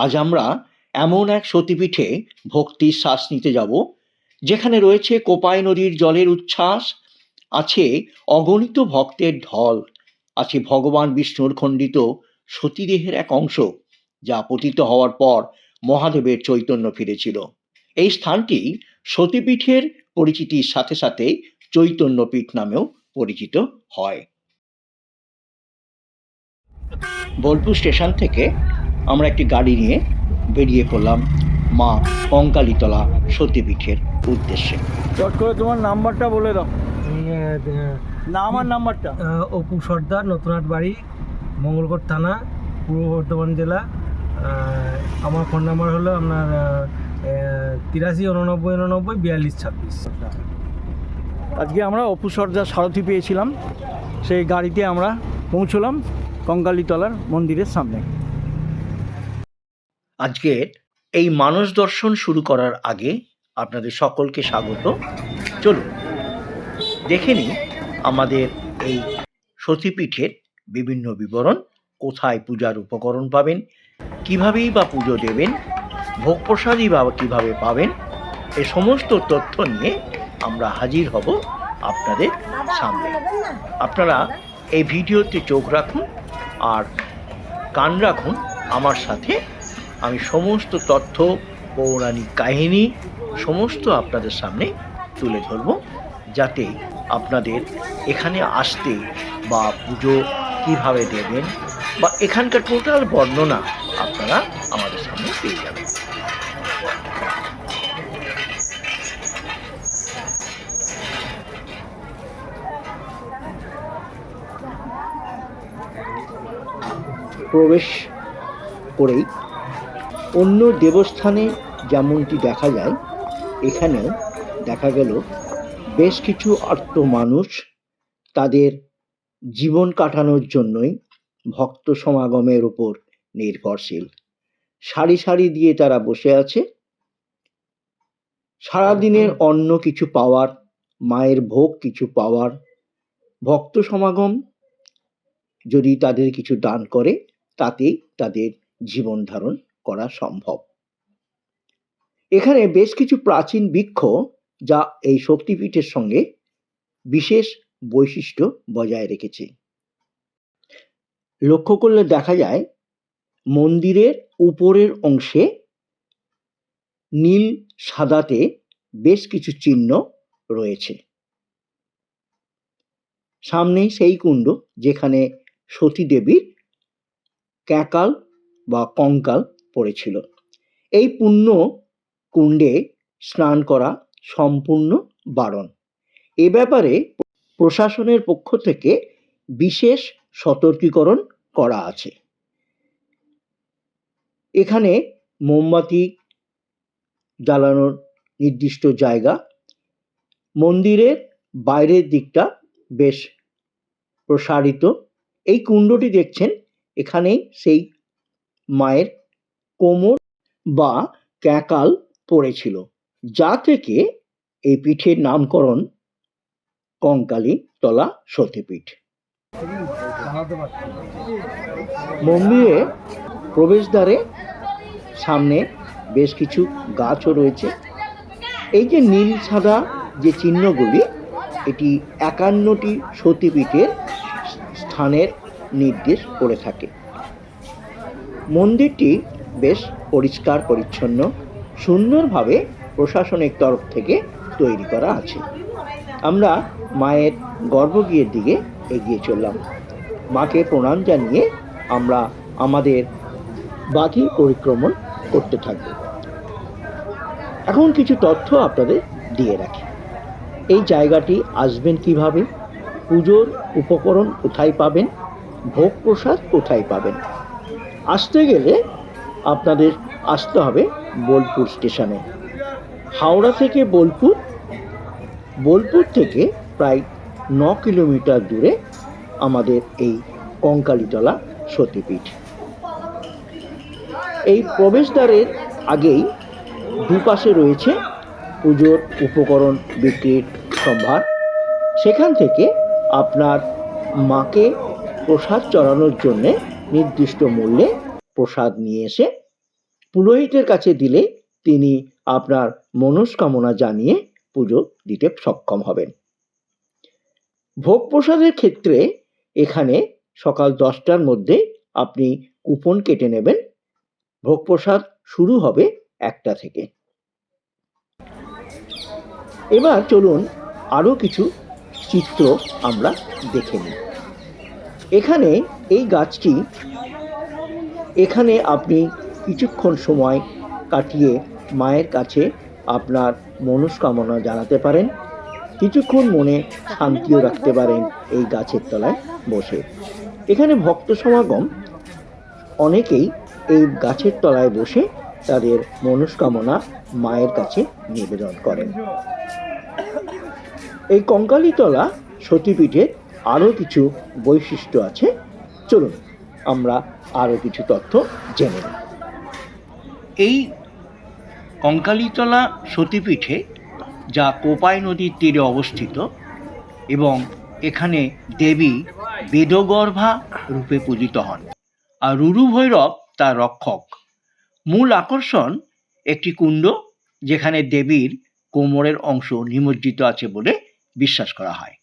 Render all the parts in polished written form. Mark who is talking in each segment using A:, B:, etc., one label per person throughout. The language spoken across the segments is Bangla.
A: আজ আমরা এমন এক সতীপীঠে ভক্তির শ্বাস নিতে যাব, যেখানে রয়েছে কোপাই নদীর জলের উচ্ছ্বাস, আছে অগণিত ভক্তের ঢল, আছে ভগবান বিষ্ণুর খণ্ডিত সতীদেহের এক অংশ, যা পতিত হওয়ার পর মহাদেবের চৈতন্য ফিরেছিল। এই স্থানটি সতীপীঠের পরিচিতির সাথে সাথে চৈতন্যপীঠ নামেও পরিচিত হয়। বোলপুর স্টেশন থেকে আমরা একটি গাড়ি নিয়ে বেরিয়ে পড়লাম মা কঙ্কালীতলা সতীপীঠের উদ্দেশ্যে।
B: চট করে তোমার নাম্বারটা বলে দাও। না, আমার নাম্বারটা।
C: অপু সর্দার, নতুনহাট বাড়ি, মঙ্গলকোট থানা, পূর্ব বর্ধমান জেলা। আমার ফোন নাম্বার হলো আপনার 83 89 89 42 26।
B: আজকে আমরা অপু সর্দার সারথি পেয়েছিলাম, সেই গাড়িতে আমরা পৌঁছলাম কঙ্কালীতলার মন্দিরের সামনে।
A: আজকের এই মানস দর্শন শুরু করার আগে আপনাদের সকলকে স্বাগত। চলুন দেখে নিই আমাদের এই সতীপীঠের বিভিন্ন বিবরণ, কোথায় পূজার উপকরণ পাবেন, কীভাবেই বা পুজো দেবেন, ভোগ প্রসাদই বা কীভাবে পাবেন, এই সমস্ত তথ্য নিয়ে আমরা হাজির হব আপনাদের সামনে। আপনারা এই ভিডিওতে চোখ রাখুন আর কান রাখুন আমার সাথে। আমি সমস্ত তথ্য, পৌরাণিক কাহিনী সমস্ত আপনাদের সামনে তুলে ধরব, যাতে আপনাদের এখানে আসতে বা পুজো কীভাবে দেবেন বা এখানকার টোটাল বর্ণনা আপনারা আমাদের সামনে পেয়ে যাবেন। প্রবেশ করেই অন্য দেবস্থানে যেমনটি দেখা যায়, এখানেও দেখা গেল বেশ কিছু আর্ত মানুষ তাদের জীবন কাটানোর জন্যই ভক্ত সমাগমের উপর নির্ভরশীল। সারি সারি দিয়ে তারা বসে আছে, সারাদিনের অন্ন কিছু পাওয়ার, মায়ের ভোগ কিছু পাওয়ার, ভক্ত সমাগম যদি তাদের কিছু দান করে তাতেই তাদের জীবন ধারণ করা সম্ভব। এখানে বেশ কিছু প্রাচীন বৃক্ষ, যা এই শক্তিপীঠের সঙ্গে বিশেষ বৈশিষ্ট্য বজায় রেখেছে। লক্ষ্য করলে দেখা যায় মন্দিরের উপরের অংশে নীল সাদাতে বেশ কিছু চিহ্ন রয়েছে। সামনেই সেই কুণ্ড যেখানে সতী দেবীর ক্যাকাল বা কঙ্কাল পড়েছিল। এই পুণ্য কুণ্ডে স্নান করা সম্পূর্ণ বারণ। এ ব্যাপারে প্রশাসনের পক্ষ থেকে বিশেষ সতর্কীকরণ করা আছে। এখানে মোমবাতি জ্বালানোর নির্দিষ্ট জায়গা, মন্দিরের বাইরের দিকটা বেশ প্রসারিত। এই কুণ্ডটি দেখছেন, এখানেই সেই মায়ের কোমর বা ক্যাকাল পড়েছিল, যা থেকে এই পীঠের নামকরণ কঙ্কালীতলা সতীপীঠ। মন্দিরে প্রবেশদ্বারে সামনে বেশ কিছু গাছও রয়েছে। এই যে নীল সাদা যে চিহ্নগুলি, এটি 51টি সতীপীঠের স্থানের নির্দেশ করে থাকে। মন্দিরটি বেশ পরিষ্কার পরিচ্ছন্ন, সুন্দরভাবে প্রশাসনিক তরফ থেকে তৈরি করা আছে। আমরা মায়ের গর্ভগৃহের দিকে এগিয়ে চললাম। মাকে প্রণাম জানিয়ে আমরা আমাদের বাকি পরিক্রমণ করতে থাকব। এখন কিছু তথ্য আপনাদের দিয়ে রাখি। এই জায়গাটি আসবেন কিভাবে, পুজোর উপকরণ কোথায় পাবেন, ভোগ প্রসাদ কোথায় পাবেন। আসতে গেলে আপনাদের আসতে হবে বোলপুর স্টেশনে। হাওড়া থেকে বোলপুর থেকে প্রায় 9 কিলোমিটার দূরে আমাদের এই কঙ্কালীতলা সতীপীঠ। এই প্রবেশদ্বারের আগেই দুপাশে রয়েছে পুজোর উপকরণ বিক্রির সম্ভার। সেখান থেকে আপনার মাকে প্রসাদ চড়ানোর জন্যে নির্দিষ্ট মূল্যে প্রসাদ নিয়ে এসে পুরোহিতের কাছে দিলে তিনি আপনার মনস্কামনা জানিয়ে পুজো দিতে সক্ষম হবেন। ভোগ প্রসাদের ক্ষেত্রে এখানে সকাল 10টার মধ্যে আপনি কুপন কেটে নেবেন। ভোগ প্রসাদ শুরু হবে 1টা থেকে। এবার চলুন আরো কিছু চিত্র আমরা দেখে নিই। এখানে এই গাছটি, এখানে আপনি কিছুক্ষণ সময় কাটিয়ে মায়ের কাছে আপনার মনস্কামনা জানাতে পারেন, কিছুক্ষণ মনে শান্তিও রাখতে পারেন এই গাছের তলায় বসে। এখানে ভক্ত সমাগম, অনেকেই এই গাছের তলায় বসে তাদের মনস্কামনা মায়ের কাছে নিবেদন করেন। এই কঙ্কালীতলা সতীপীঠের আরো কিছু বৈশিষ্ট্য আছে, চলুন আমরা আরো কিছু তথ্য জেনে নিই। এই কঙ্কালীতলা সতীপীঠে, যা কোপাই নদীর তীরে অবস্থিত এবং এখানে দেবী বেদগর্ভা রূপে পূজিত হন আর রুরু ভৈরব তার রক্ষক। মূল আকর্ষণ একটি কুণ্ড, যেখানে দেবীর কোমরের অংশ নিমজ্জিত আছে বলে বিশ্বাস করা হয়,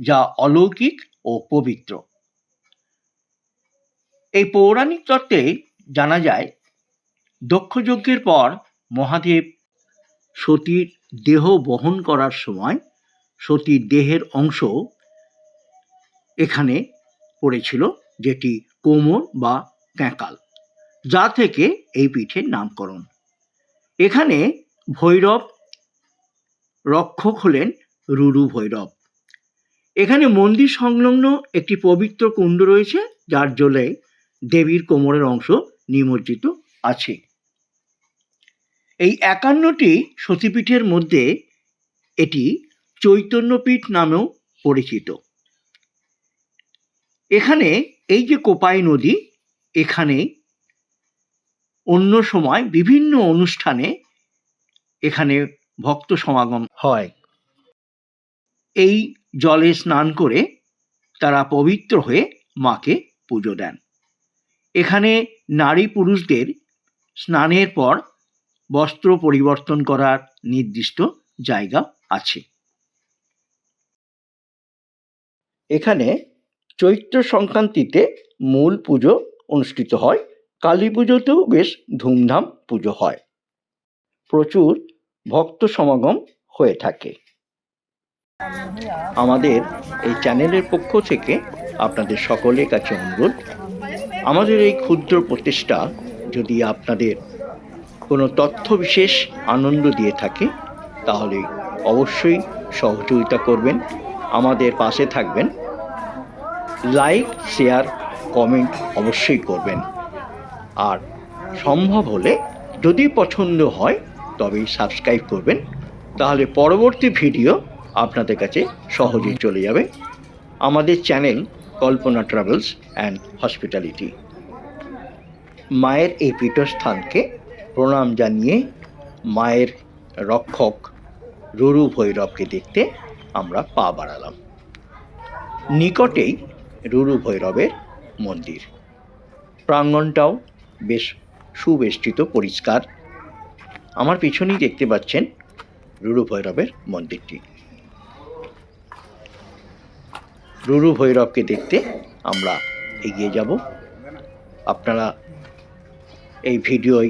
A: যা অলৌকিক ও পবিত্র। এই পৌরাণিক তত্ত্বে জানা যায়, দক্ষযজ্ঞের পর মহাদেব সতীর দেহ বহন করার সময় সতীর দেহের অংশ এখানে পড়েছিল, যেটি কোমর বা ক্যাঁকাল, যা থেকে এই পীঠের নামকরণ। এখানে ভৈরব রক্ষক হলেন রুরু ভৈরব। এখানে মন্দির সংলগ্ন একটি পবিত্র কুণ্ড রয়েছে, যার জলে দেবীর কোমরের অংশ নিমজ্জিত আছে। এই 51টি সতীপীঠের মধ্যে এটি চৈতন্যপীঠ নামেও পরিচিত। এখানে এই যে কোপাই নদী, এখানে অন্য সময় বিভিন্ন অনুষ্ঠানে এখানে ভক্ত সমাগম হয়। এই জলে স্নান করে তারা পবিত্র হয়ে মাকে পুজো দেন। এখানে নারী পুরুষদের স্নানের পর বস্ত্র পরিবর্তন করার নির্দিষ্ট জায়গা আছে। এখানে চৈত্র সংক্রান্তিতে মূল পুজো অনুষ্ঠিত হয়। কালী পুজোতেও বেশ ধুমধাম পুজো হয়, প্রচুর ভক্ত সমাগম হয়ে থাকে। আমাদের এই চ্যানেলের পক্ষ থেকে আপনাদের সকলের কাছে অনুরোধ, আমাদের এই ক্ষুদ্র প্রচেষ্টা যদি আপনাদের কোনো তথ্য বিশেষ আনন্দ দিয়ে থাকে, তাহলে অবশ্যই সহযোগিতা করবেন, আমাদের পাশে থাকবেন। লাইক, শেয়ার, কমেন্ট অবশ্যই করবেন। আর সম্ভব হলে যদি পছন্দ হয় তবেই সাবস্ক্রাইব করবেন, তাহলে পরবর্তী ভিডিও আপনাদের কাছে সহজেই চলে যাবে। আমাদের channel Kalpana travels and hospitality. মায়ের এই পীঠস্থানকে প্রণাম জানিয়ে মায়ের রক্ষক রুরু ভৈরবকে দেখতে আমরা পা বাড়ালাম। নিকটেই রুরু ভৈরবের মন্দির, প্রাঙ্গণটাও বেশ সুবেষ্টিত, পরিষ্কার। আমার পিছনেই দেখতে পাচ্ছেন রুরু ভৈরবের মন্দিরটি। রুরু ভৈরবকে দেখতে আমরা এগিয়ে যাব। আপনারা এই ভিডিওয়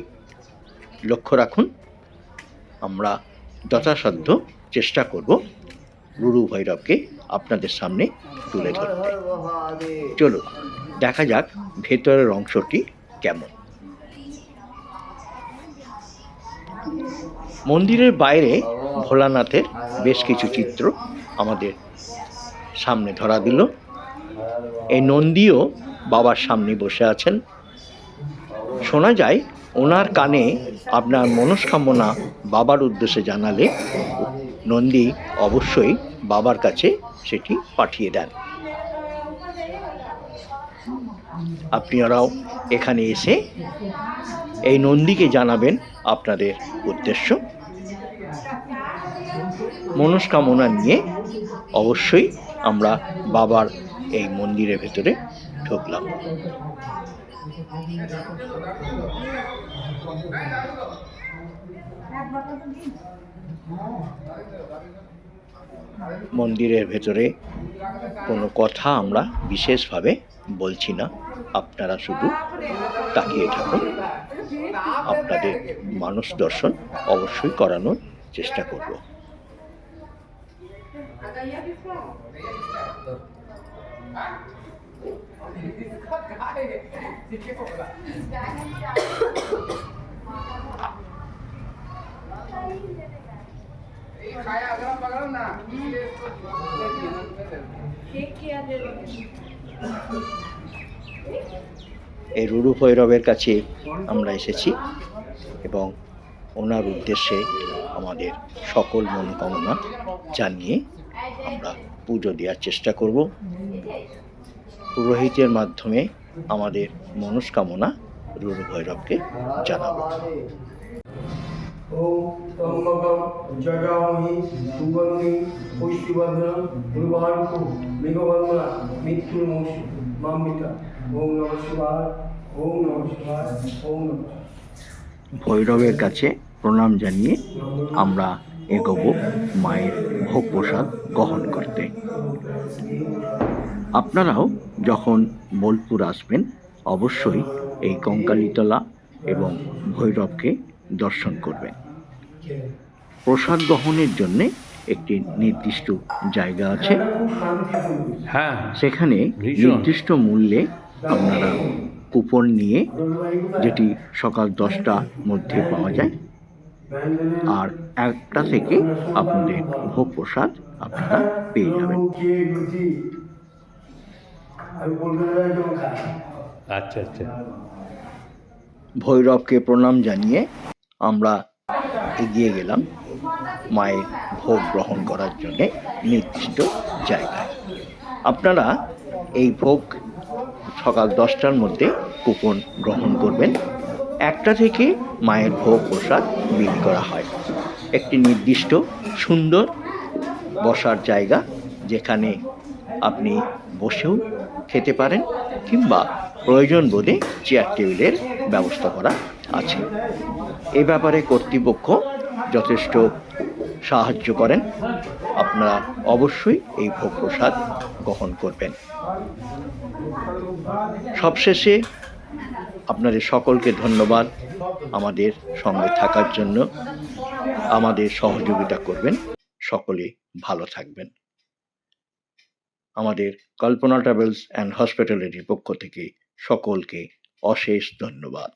A: লক্ষ্য রাখুন, আমরা যথাসাধ্য চেষ্টা করব রুরু ভৈরবকে আপনাদের সামনে তুলে ধরতে। চলো দেখা যাক ভেতরের অংশটি কেমন। মন্দিরের বাইরে ভোলানাথের বেশ কিছু চিত্র আমাদের সামনে ধরা দিল। এই নন্দীও বাবার সামনে বসে আছেন। শোনা যায় ওনার কানে আপনার মনস্কামনা বাবার উদ্দেশ্যে জানালে নন্দী অবশ্যই বাবার কাছে সেটি পাঠিয়ে দেন। আপনারাও এখানে এসে এই নন্দীকে জানাবেন আপনাদের উদ্দেশ্য। মনস্কামনা নিয়ে অবশ্যই আমরা বাবার এই মন্দিরের ভেতরে ঢুকলাম। মন্দিরের ভেতরে কোনো কথা আমরা বিশেষভাবে বলছি না, আপনারা শুধু তাকিয়ে থাকুন। আপনাদের মানস দর্শন অবশ্যই করানোর চেষ্টা করব। এই রুরু ভৈরবের কাছে আমরা এসেছি এবং ওনার উদ্দেশ্যে আমাদের সকল মনোকামনা জানিয়ে আমরা পুজো দেওয়ার চেষ্টা করব। পুরোহিতের মাধ্যমে আমাদের মনস্কামনা রুরু ভৈরবকে জানাবো।
D: ओम त्र्यंबकम जटामहि सुगंधि पुष्टिवर्धनम उर्वारुकम मेघवर्धना मृत्युर्मोक्ष मामृता ओम नमः शिवाय ओम नमः शिवाय ओम नमः
A: ভৈরবের কাছে প্রণাম জানিয়ে আমরা এগোবো মায়ের ভোগ প্রসাদ গ্রহণ করতে। আপনারাও যখন বোলপুর আসবেন অবশ্যই এই কঙ্কালীতলা এবং ভৈরবকে দর্শন করবেন। প্রসাদ গ্রহণের জন্য একটি নির্দিষ্ট জায়গা আছে,
B: হ্যাঁ,
A: সেখানে নির্দিষ্ট মূল্যে আপনারা কুপন নিয়ে, যেটি সকাল 10টার মধ্যে পাওয়া যায়, আর 1টা থেকে আপনাদের ভোগ প্রসাদ আপনারা পেয়ে যাবেন।
B: আচ্ছা আচ্ছা।
A: ভৈরবকে প্রণাম জানিয়ে আমরা এগিয়ে গেলাম মায়ের ভোগ গ্রহণ করার জন্য নির্দিষ্ট জায়গায়। আপনারা এই ভোগ সকাল 10টার মধ্যে কুপন গ্রহণ করবেন। 1টা থেকে মায়ের ভোগ প্রসাদ বিলি করা হয়। একটি নির্দিষ্ট সুন্দর বসার জায়গা, যেখানে আপনি বসেও খেতে পারেন কিংবা প্রয়োজন বোধে চেয়ার টেবিলের ব্যবস্থা করা আছে। এ ব্যাপারে কর্তৃপক্ষ যথেষ্ট সাহায্য করেন। আপনারা অবশ্যই এই ভোগ প্রসাদ গ্রহণ করবেন। সবশেষে আপনাদের সকলকে ধন্যবাদ আমাদের সঙ্গে থাকার জন্য। আমাদের সহযোগিতা করবেন। সকলে ভালো থাকবেন। আমাদের কল্পনা ট্রাভেলস অ্যান্ড হসপিটালিটির পক্ষ থেকে সকলকে অশেষ ধন্যবাদ।